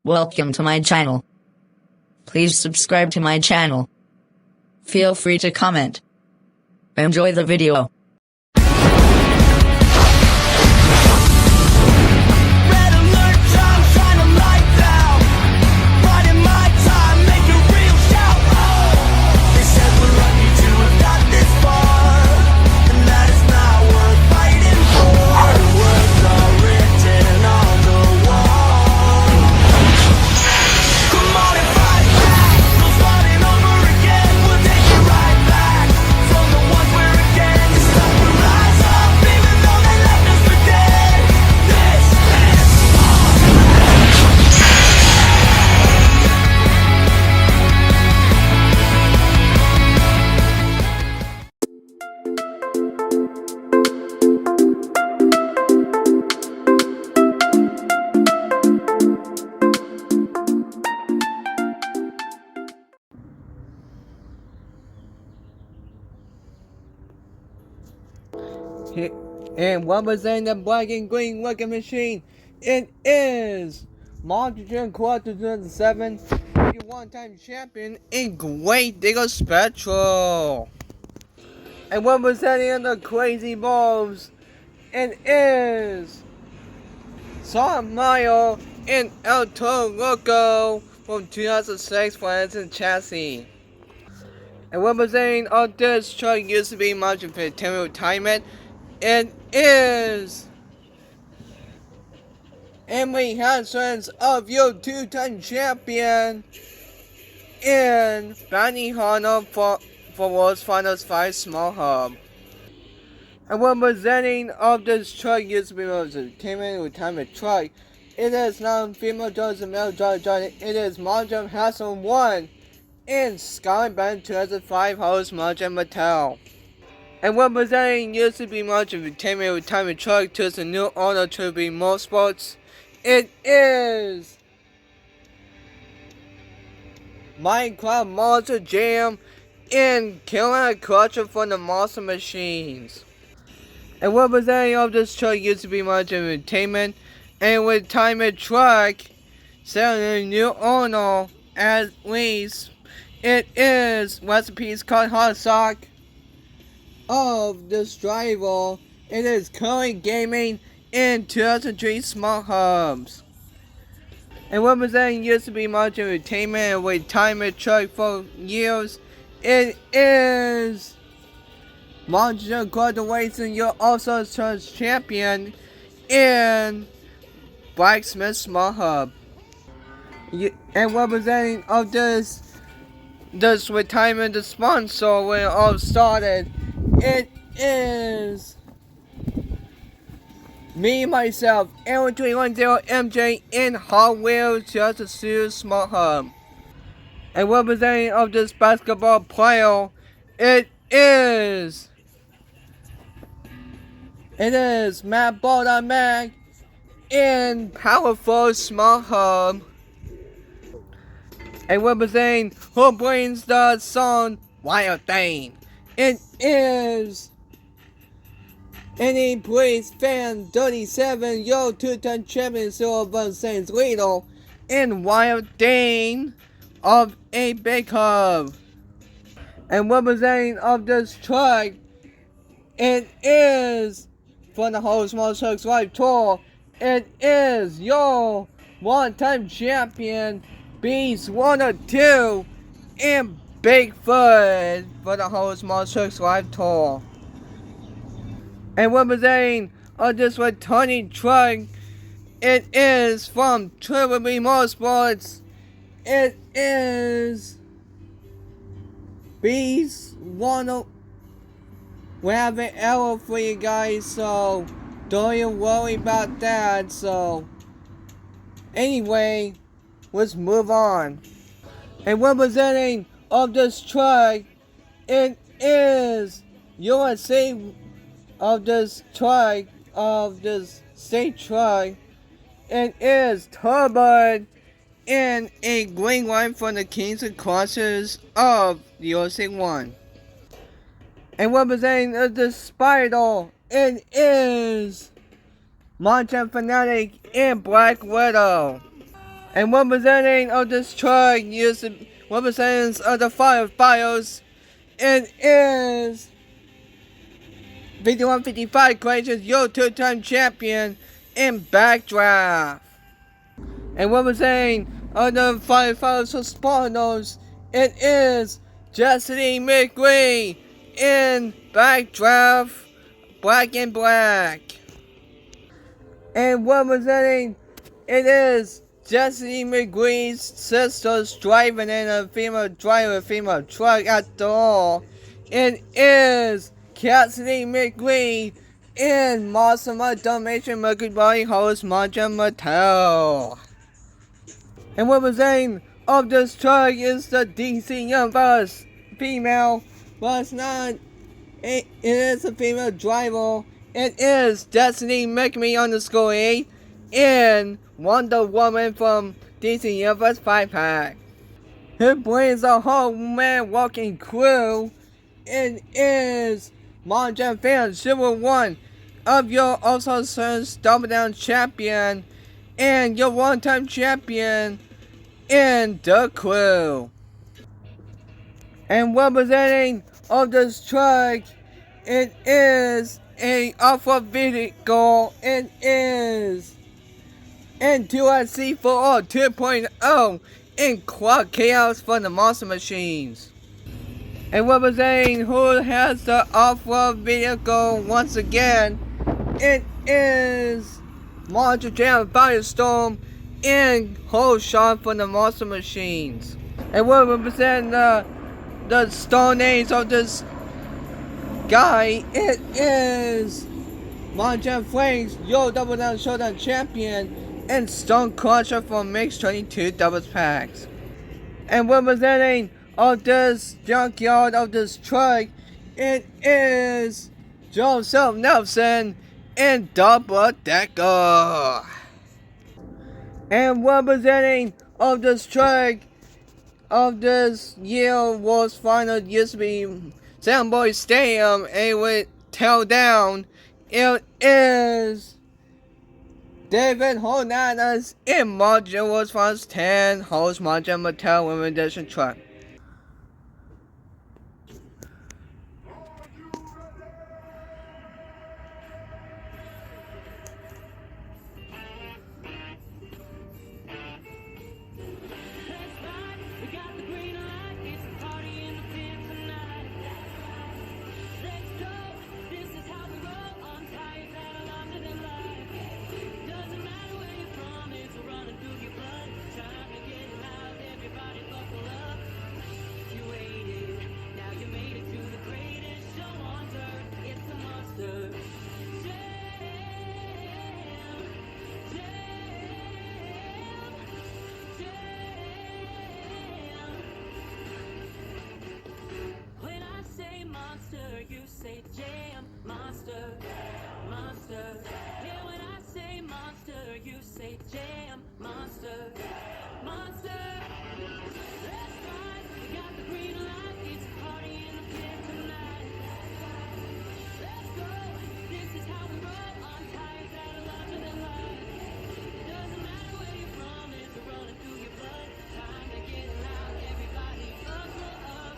Welcome to my channel. Please subscribe to my channel. Feel free to comment. Enjoy the video. Red alert, time, shine a light down. Riding my time, make a real shout. Oh, they said we're lucky to have got this far, and that is not worth fighting for. The words are written on the wall. Come on and fight back. No starting over again. We'll take it right back from the ones we're against. It's time to rise up, even though they left us for dead. This is And what was in the black and green working machine? It is Monster Quarter 2007, 51-time champion in Great Digger Special. And what was that in the crazy balls? It is Sonic Mario and El Toro Loco from 2006 for Instant Chassis. And representing of this truck used to be much of a temporary retirement. It is Emily Hansons of your two-time champion in Bounty Hunter for World's Finals 5 Small Hub. And representing of this truck used to be most entertainment retirement truck. It is non-female driver and male driver. It is Marjorie Hassan 1 in Scotland Band 2005 host Marjorie Mattel. And representing used to be much of a 10-minute retirement truck to the new owner to be Motorsports. It is Minecraft Monster Jam in Carolina Culture for the Monster Machines. And representing of this truck used to be much of entertainment and retirement truck selling a new owner at least. It is Recipes called Hot Sock of this driver. It is currently gaming in 2003 smart hubs. And representing used to be much entertainment and retirement truck for years. It is Monster Quarter Racing, your also turns champion in Blacksmith Smart Hub. And representing of this retirement, the sponsor when it all started. It is me, myself, Aaron 310 MJ in Hot Wheels just a serious smart hub. And representing of this basketball player, it is Matt Balda Mac in Powerful Smart Hub. And representing who brings the song Wild Thing. It is Any Police Fan 37, your two-time champion Silver Saints Little in Wild Thing of a Big Hub. And representing of this truck, it is for the whole Small Trucks Live Tour. It is your one-time champion Beast 102 in Bigfoot for the whole Small Trucks Live Tour. And representing of this returning truck, it is from Triple B Motorsports. It is Beast 102. We have an error for you guys, so don't you worry about that. So anyway, let's move on. And representing of this truck, it is USA of this truck, of this state truck. It is Turbo in a green line from the Kings and Crossers of the USA 1. And representing the Spider, it is Mountain Fanatic and Black Widow. And representing of this truck is representatives of the firefighters. It is 5155 Creations, your two-time champion in Backdraft. And representing of the firefighters for Spartanos, it is Jesse McGree in Backdraft, Black and Black. And representing, it is Jesse McGree's sister's driving in a female truck after all. It is Cassidy McGree in Monster Domination Mercury Body host Marja Mattel. And representing of this truck is the DC Universe female, but it's not. It is a female driver. It is Destiny McMe_8 in Wonder Woman from DC Universe 5-pack. Who brings a whole man walking crew. It is Marjan Fan Silver One of your also Sons Double Down champion and your one-time champion in the crew. And representing of this truck, it is a off-road vehicle. It is N2IC for all 2.0 in Quad Chaos from the Monster Machines. And representing who has the off-road vehicle once again, it is Monster Jam Firestorm and Whole Shot from the Monster Machines. And we're representing the star names of this guy. It is Monjan Flames, your Double Down Showdown champion, and Stone Crusher from Mix 22 Doubles Packs. And representing of this junkyard of this truck, it is Joseph Nelson and Double Decker. And representing of this truck of this year was final used to be Soundboy Stadium and would tell down. It is David Hernandez in Margin was finals 10 host Margin Mattel Women Edition truck. You say jam, monster, monster. Yeah, when I say monster, you say jam, monster, monster. That's right, we got the green light. It's a party in the pit tonight. Let's go, this is how we roll on tires that are larger than life. Doesn't matter where you're from, it's running through your blood. Time to get loud, everybody up.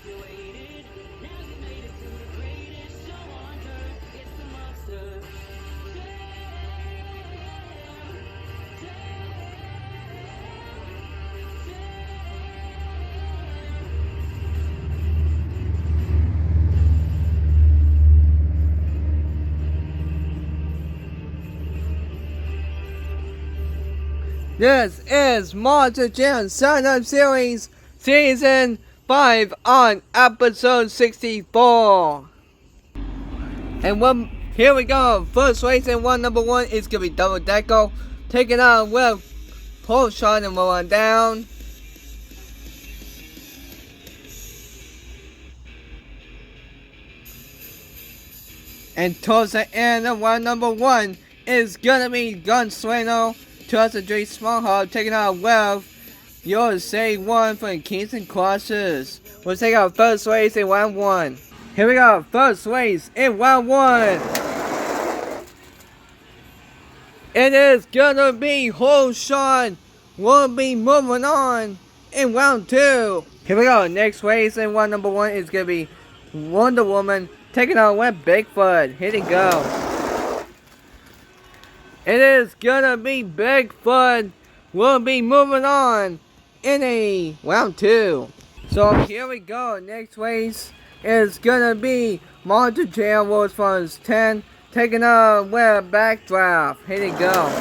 You waited, now you made it to the greatest show on earth. It's the monster. This is Monster Jam Sign Up Series Season 5 on episode 64. And here we go. First race in number 1 is going to be Double Decker taking on with Pole Shot and rolling down. And towards the end of number 1 is going to be Gunslinger towards the Drake Small Hub taking on with USA 1 from Kings and Crosses. We'll take our first race in round 1. Here we go, first race in round 1. It is gonna be Whole Shot will be moving on in round 2. Here we go. Next race in round number 1 is gonna be Wonder Woman taking on with Bigfoot. Here we go. It is gonna be Bigfoot will be moving on in a round 2. So here we go. Next race is gonna be Monster Jam World's Funds 10 taking on with Backdraft. Here we go.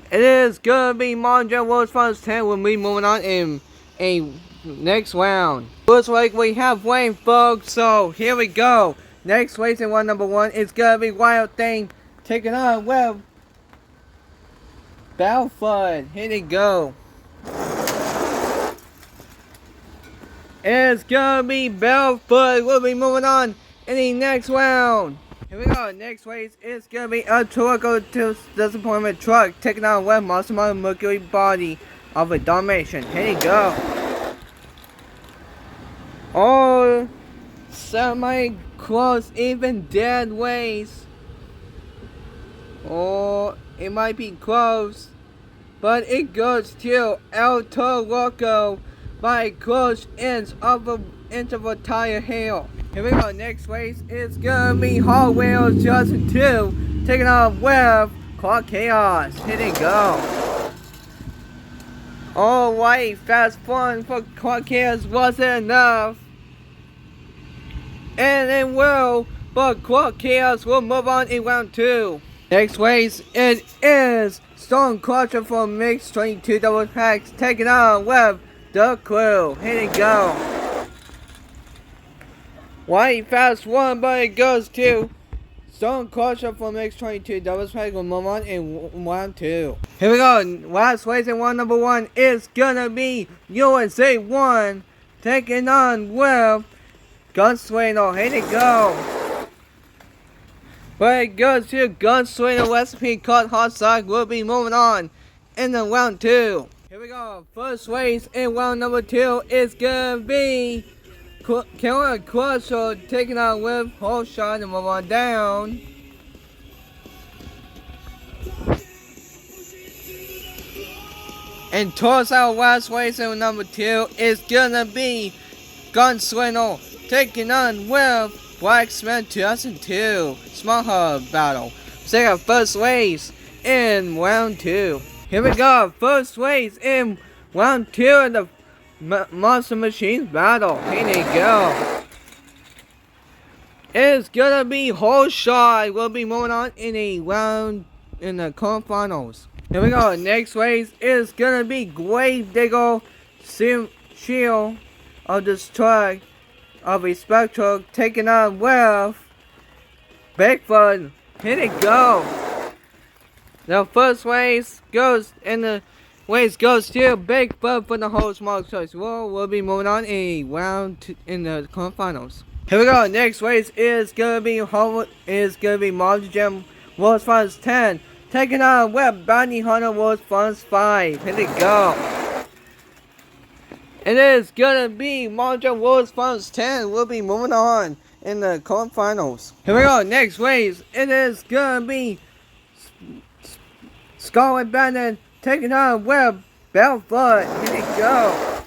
It is gonna be Monster Jam World's Funds 10 will be moving on in a next round. Looks like we have Wayne, folks. So here we go. Next race in round number 1 is gonna be Wild Thing taking on with Battlefield. Here we go. It's gonna be Battlefield. We'll be moving on in the next round. Here we go. Next race is gonna be a Torgo to Disappointment Truck taking on with Monster Mercury Body of a Dalmatian. Here we go. Oh, semi-close, even dead ways. Or it might be close, but it goes to El Toro Loco by close inch of a tire hail. Here we go. Next race is gonna be Hot Wheels Justin 2 taking on with Clark Chaos. Here they go. Alright, fast fun for Clark Chaos wasn't enough. And it will, but Clark Chaos will move on in round 2. Next race, it is Stone Crusher from Mix 22 Double Packs taking on with The Crew. Here they go. White fast one, but it goes to Stone Crusher from Mix 22 Double Packs will move on in round 2. Here we go. Last race in round number 1 is gonna be USA 1 taking on with Gunslinger. Here they go. But it goes to Gunslinger Recipe called Hot Sauce will be moving on in the round 2. Here we go. First race in round number 2 is gonna be Killer Crusher taking on with Whole Shot and move on down. And towards our last race in number 2 is gonna be Gunslinger taking on with Blacksmith 2002 Small Hub Battle. Second first race in round 2. Here we go. First race in round 2 of the Monster Machines battle. Here they go. It's gonna be Whole Shot. We'll be moving on in a round in the quarterfinals. Here we go. Next race is gonna be Grave Digger Shield of this truck of a Spectral taking on with Bigfoot. Here they go. The first race goes in the race goes to Bigfoot for the whole small choice. We'll be moving on a round in the quarterfinals. Here we go. Next race is gonna be Monster Jam World's Funds 10 taking on with Bounty Hunter World's Funds 5. Here they go. It is gonna be Monster Jam World's Funds 10. We'll be moving on in the quarterfinals. Here we go. Next race. It is gonna be Scarlet Bandit taking on with Battlefield. Here we go.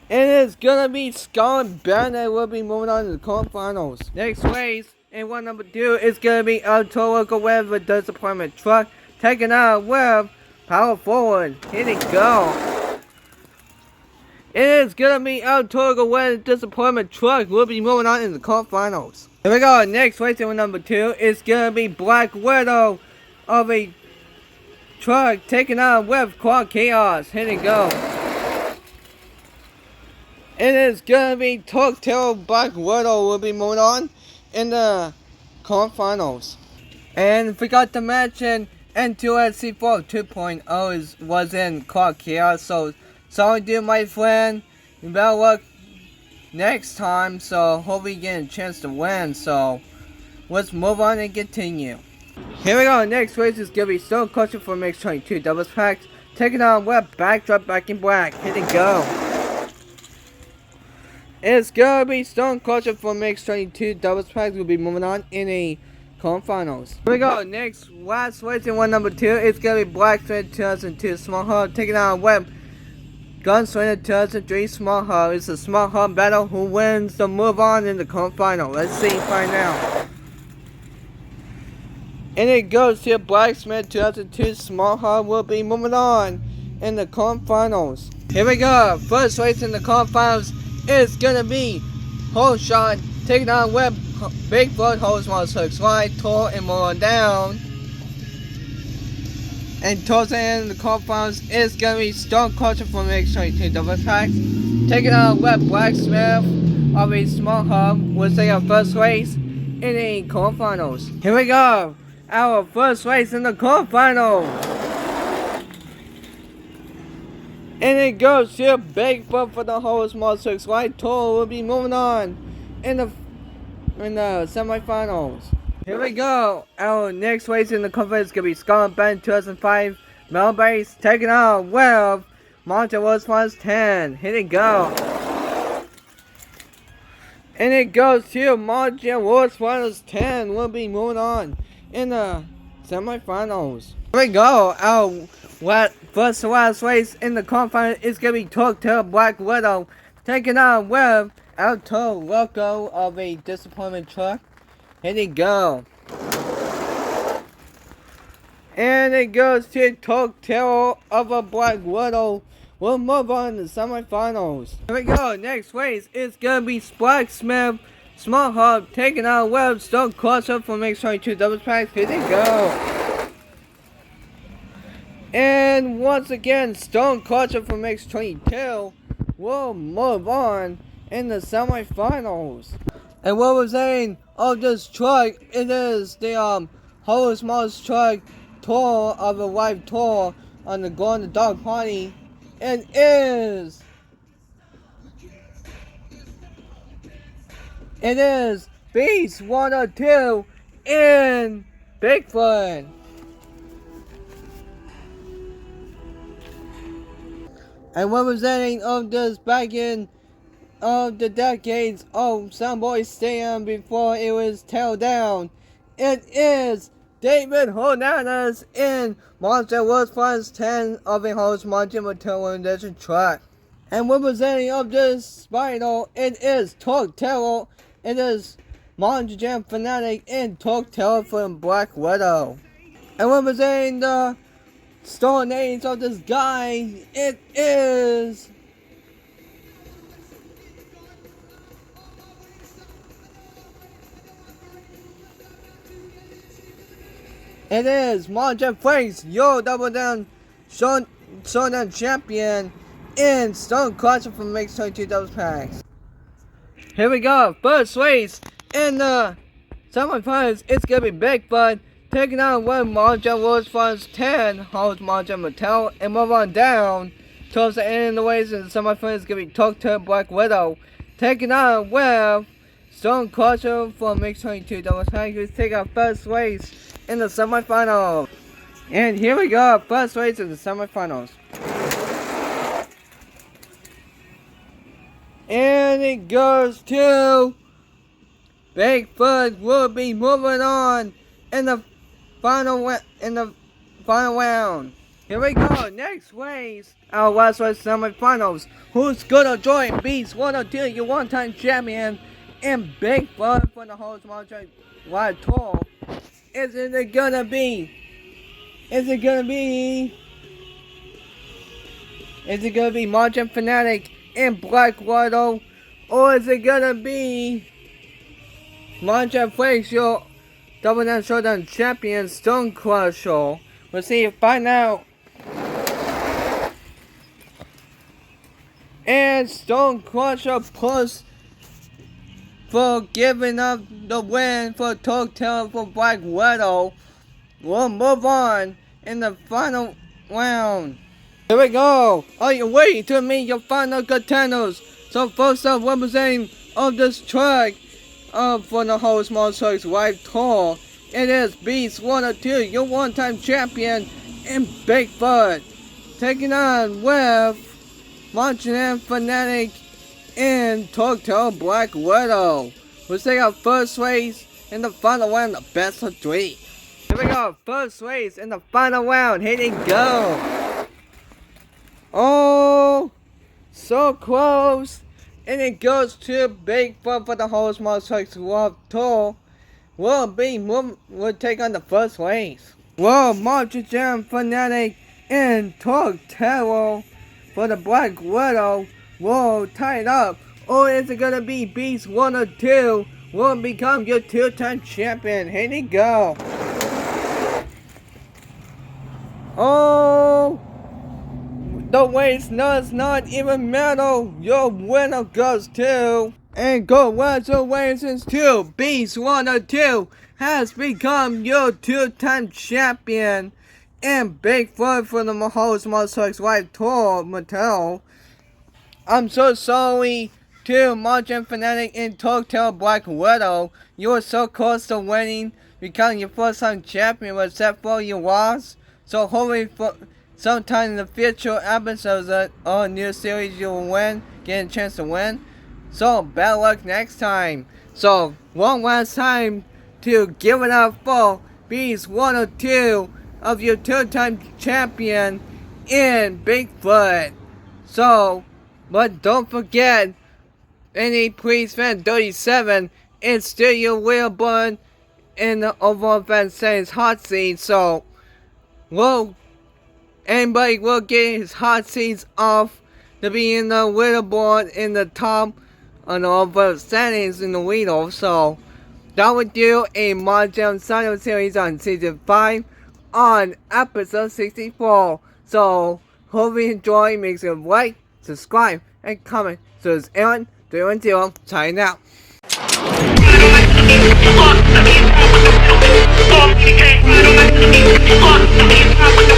It is gonna be Scarlet Bandit. We'll be moving on to the quarterfinals. Next race in round number 2 is gonna be El Toro with a Disappointment Truck taking on with Power Forward. Here we go. It is gonna be El Toro with a Disappointment Truck. We'll be moving on in the quarterfinals. Here we go. Next race in number 2 is gonna be Black Widow of a truck taking on with Clark Chaos. Here we go. It is gonna be Tokyo Black Widow. We'll be moving on in the quarterfinals. And forgot to mention N2SC4 2.0 was in Clark Chaos. So sorry, dude, my friend. You better luck next time. So hope we get a chance to win. So let's move on and continue. Here we go. Next race is gonna be Stone Crusher for Mix 22 Doubles Packs taking on with Backdrop Back in Black. Here we go. It's gonna be Stone Crusher for Mix 22 Doubles Packs. We'll be moving on in a quarterfinals. Here we go. Next, last race in one number 2. It's gonna be Blacksmith 2002 Small Hub taking on Web Gunslinger 2003 Small Hub. It's a Small Hub battle. Who wins the move on in the quarterfinal? Let's see right now. And it goes to Blacksmith 2002 Small Hub will be moving on in the quarterfinals. Here we go. First race in the quarterfinals is gonna be Hole Shot taking on Web Bigfoot, Hole Small Circus Wide, Tor, and more down. And towards the end of the quarterfinals is gonna be Stone Crusher from X22 Double Tracks taking on Web Blacksmith of a Small Hub. We'll say our first race in the quarterfinals. Here we go. Our first race in the quarterfinals. And it goes to Bigfoot for the Whole Small Circus Wide. Tor will be moving on in the semifinals. Here we go. Our next race in the conference is gonna be Scarlet Band 2005 Melbase taking on Web Mountain Wars Finals 10. Here we go. And it goes to Mountain Wars Finals 10. We'll be moving on in the semifinals. Here we go. Our first to last race in the conference is gonna be Torque Black Widow taking on Web Auto Loco of a Disappointment Truck. Here we go. And it goes to Torque of a Black Widow. We'll move on to the semifinals. Here we go. Next race is gonna be Blacksmith Small Hub taking on Web Stone Crusher from X22 Double Tracks. Here we go. And once again, Stone Crusher from X22 will move on in the semifinals. And what we're saying of this truck, it is the whole smallest truck tour of a live tour on the Glow in the Dark Party. It is Beast 102 in Bigfoot. And representing of this back in of the decades of Soundboy Stadium before it was tailed down, it is David Hernandez in Monster World Finals 10 of a host Monster Mattel Edition track. And representing of this final, it is Torque Terror. It is Monster Jam Fanatic in Torque Terror from Black Widow. And representing the Stone Age of this guy, it is Monster Franks, your Double Down Showdown Champion in Stone Crusher from X22 Double Packs. Here we go. First race in the semifinals, it's gonna be Bigfoot taking on one Monster Wars Finals 10 holds Monster Mattel, and move on down towards the end of the race in the semifinals. It's gonna be Torque Black Widow taking on with Stone Crusher from X22 Double Packs. Let's take our first race in the semifinals. And here we go, first race in the semifinals. And it goes to Bigfoot will be moving on in the final round. Here we go, next race, our last race semifinals. Who's gonna join Beast 102, your one-time champion, and Bigfoot for the whole Small Wide Tour? Is it gonna be Margin Fanatic and Black Widow, or is it gonna be Margin Flakes, your Double Down Showdown Champion, Stone Crusher? We'll see you find out. And Stone Crusher plus for giving up the win for Torque Terror for Black Widow. We'll move on in the final round. Here we go. Are you ready to meet your final contenders? So first up, representing of this track for the whole Small Circus Live Tour, it is Beast 102, your one-time champion, and Bigfoot, taking on with Monster Fanatic and Torque Black Widow. We'll take our first race in the final round of best of 3. Here we go, first race in the final round, here they go. Oh, so close. And it goes to Bigfoot for the whole Small Trucks World Tour. Will take on the first race. Will Monster Jam Fanatic and Torque Terror for the Black Widow will tie it up. Or is it gonna be Beast 1 or 2 will become your 2-time champion? Here they go. Oh, the race does not even matter. Your winner goes to. And congratulations to Beast 1 or 2 has become your 2-time champion. And Bigfoot for the whole Small Trucks Live Tour, Mattel. I'm so sorry to Margin Fanatic and Tokyo Black Widow. You were so close to winning, becoming your first-time champion, except for you lost. So hopefully for sometime in the future episodes or new series you will win, get a chance to win. So bad luck next time. So one last time to give it up for Beast 1 or 2 of your 2-time champion in Bigfoot. So, but don't forget, any Please Fan 37 is still your real born in the overall fan saying hot seat. So, anybody will get his hot seats off to be in the leaderboard in the top on the overall standings in the leader. So, that would do a Mahjong Saga series on season 5 on episode 64. So, hope you enjoy. Make sure to like, subscribe, and comment. So, it's Aaron 310 signing out. I don't